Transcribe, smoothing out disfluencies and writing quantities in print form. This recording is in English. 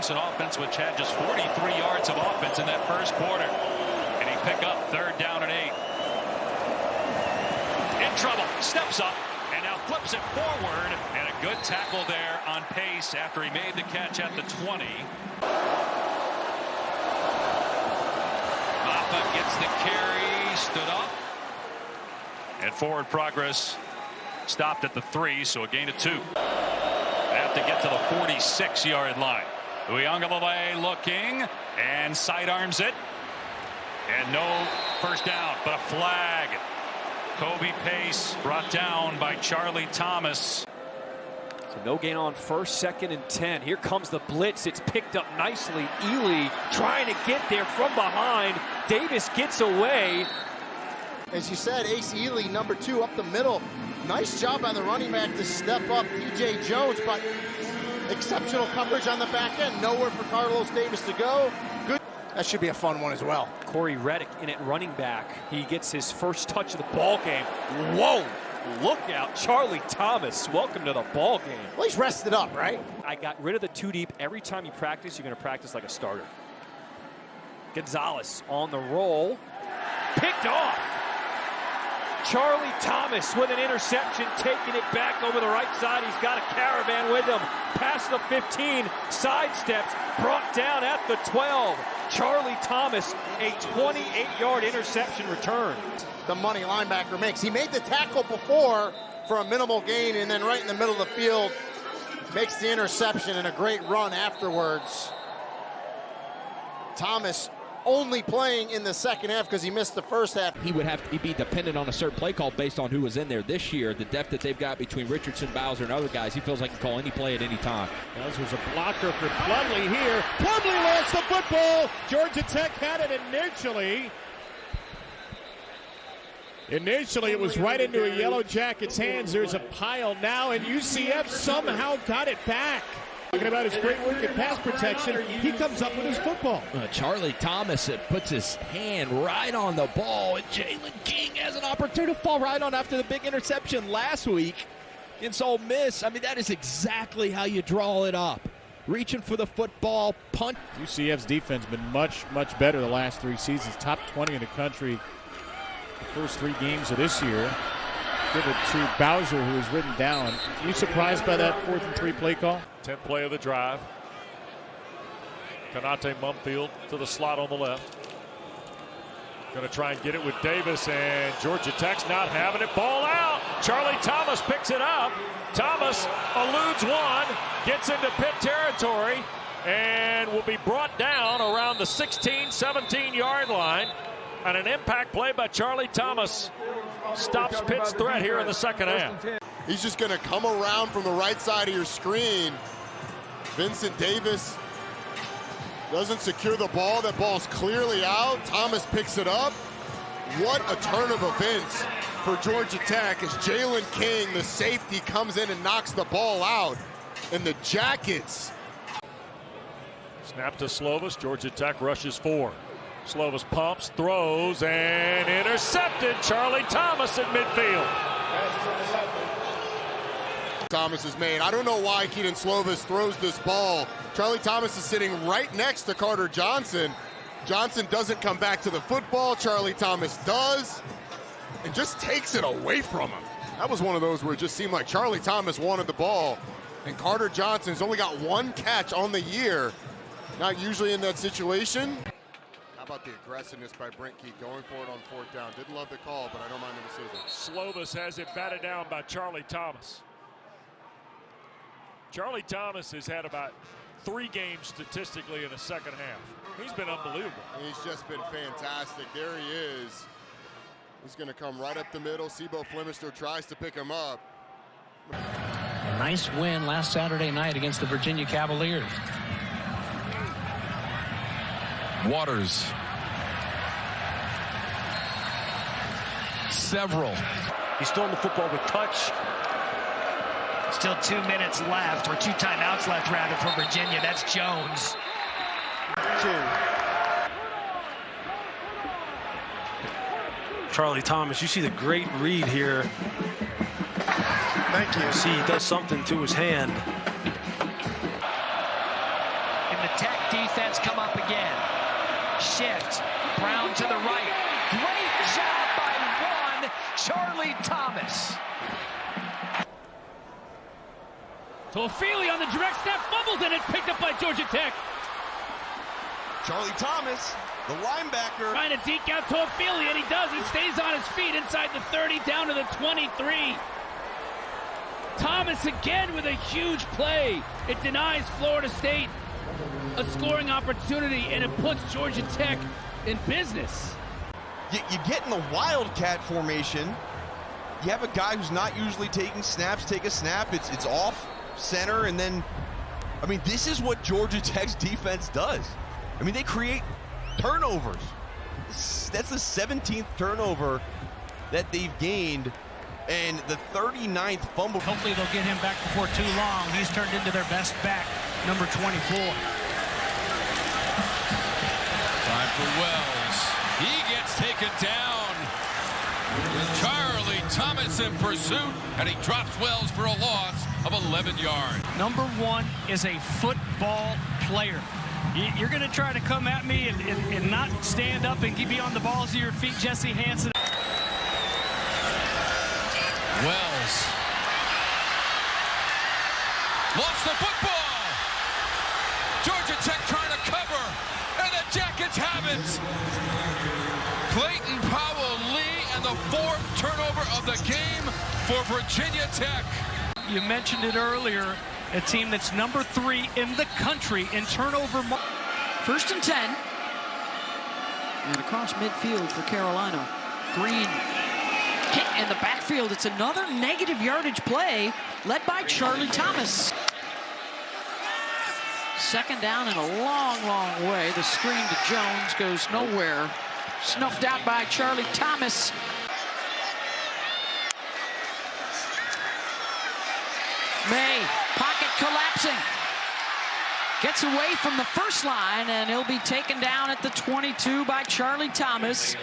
Clemson offense, which had just 43 yards of offense in that first quarter. And he pick up 3rd down and 8. In trouble, steps up, and now flips it forward. And a good tackle there on pace after he made the catch at the 20. Maffa gets the carry, stood up. And forward progress stopped at the 3, so a gain of 2. They have to get to the 46-yard line. Uiagalelei looking and sidearms it. And no first down, but a flag. Kobe Pace brought down by Charlie Thomas. So no gain on 1st, 2nd, and 10. Here comes the blitz. It's picked up nicely. Ely trying to get there from behind. Davis gets away. As you said, Ace Ely, number 2 up the middle. Nice job by the running back to step up P.J. Jones, but exceptional coverage on the back end. Nowhere for Carlos Davis to go. Good. That should be a fun one as well. Corey Reddick in at running back. He gets his first touch of the ball game. Whoa! Look out, Charlie Thomas. Welcome to the ball game. Well, he's rested up, right? I got rid of the 2 deep. Every time you practice, you're going to practice like a starter. Gonzalez on the roll. Picked off. Charlie Thomas with an interception, taking it back over the right side. He's got a caravan with him. Past the 15, sidesteps, brought down at the 12. Charlie Thomas, a 28-yard interception return. The money linebacker makes. He made the tackle before for a minimal gain, and then right in the middle of the field makes the interception and a great run afterwards. Thomas only playing in the second half because he missed the first half. He would have to be dependent on a certain play call based on who was in there this year. The depth that they've got between Richardson, Bowser, and other guys, he feels like he can call any play at any time. There's a blocker for Plumlee here. Plumlee lost the football. Georgia Tech had it initially. Initially, it was right into a Yellow Jackets' hands. There's a pile now, and UCF somehow got it back. Talking about his great work in pass protection, he comes up with his football. Charlie Thomas puts his hand right on the ball, and Jalen King has an opportunity to fall right on after the big interception last week against Ole Miss. I mean, that is exactly how you draw it up. Reaching for the football, punt. UCF's defense has been much, much better the last 3 seasons. Top 20 in the country the first 3 games of this year. Give it to Bowser, who is ridden down. Are you surprised by that 4th and 3 play call? 10th play of the drive. Kanate Mumfield to the slot on the left. Going to try and get it with Davis, and Georgia Tech's not having it. Ball out. Charlie Thomas picks it up. Thomas eludes one, gets into pit territory, and will be brought down around the 16, 17-yard line. And an impact play by Charlie Thomas stops Pitt's threat here in the second half. He's just going to come around from the right side of your screen. Vincent Davis doesn't secure the ball. That ball's clearly out. Thomas picks it up. What a turn of events for Georgia Tech as Jalen King, the safety, comes in and knocks the ball out. And the Jackets. Snap to Slovis. Georgia Tech rushes 4. Slovis pumps, throws, and intercepted. Charlie Thomas at midfield. Thomas is made. I don't know why Keaton Slovis throws this ball. Charlie Thomas is sitting right next to Carter Johnson. Johnson doesn't come back to the football. Charlie Thomas does, and just takes it away from him. That was one of those where it just seemed like Charlie Thomas wanted the ball, and Carter Johnson's only got 1 catch on the year. Not usually in that situation. How about the aggressiveness by Brent Keith going for it on 4th down? Didn't love the call, but I don't mind the decision. Slovis has it batted down by Charlie Thomas. Charlie Thomas has had about 3 games statistically in the second half. He's been unbelievable. He's just been fantastic. There he is. He's going to come right up the middle. Sebo Flemister tries to pick him up. A nice win last Saturday night against the Virginia Cavaliers. Waters. Several. He's throwing the football with touch. Still 2 minutes left, or 2 timeouts left rather for Virginia. That's Jones. 2. Charlie Thomas, you see the great read here. Thank you. See, he does something to his hand. In the up again. Shift. Brown to the right. Great job by one, Charlie Thomas. Toafili on the direct snap, fumbles, and it's picked up by Georgia Tech. Charlie Thomas, the linebacker. Trying to deke out Toafili, and he does. He stays on his feet inside the 30, down to the 23. Thomas again with a huge play. It denies Florida State a scoring opportunity, and it puts Georgia Tech in business. You get in the wildcat formation. You have a guy who's not usually taking snaps, take a snap. It's off center, and then, I mean, this is what Georgia Tech's defense does. I mean, they create turnovers. That's the 17th turnover that they've gained, and the 39th fumble. Hopefully they'll get him back before too long. He's turned into their best back, number 24. Time for Wells. He gets taken down. Charlie Thomas in pursuit, and he drops Wells for a loss of 11 yards. Number one is a football player. You're going to try to come at me and not stand up and be on the balls of your feet, Jesse Hansen. Wells lost the football. Georgia Tech trying to cover, and the Jackets have it. Clayton Powell-Lee, and the 4th turnover of the game for Virginia Tech. You mentioned it earlier, a team that's number 3 in the country in turnover. 1st and 10. And across midfield for Carolina. Green hit in the backfield. It's another negative yardage play led by Charlie Thomas. 2nd down in a long, long way. The screen to Jones goes nowhere. Snuffed out by Charlie Thomas. May, pocket collapsing. Gets away from the first line, and he'll be taken down at the 22 by Charlie Thomas.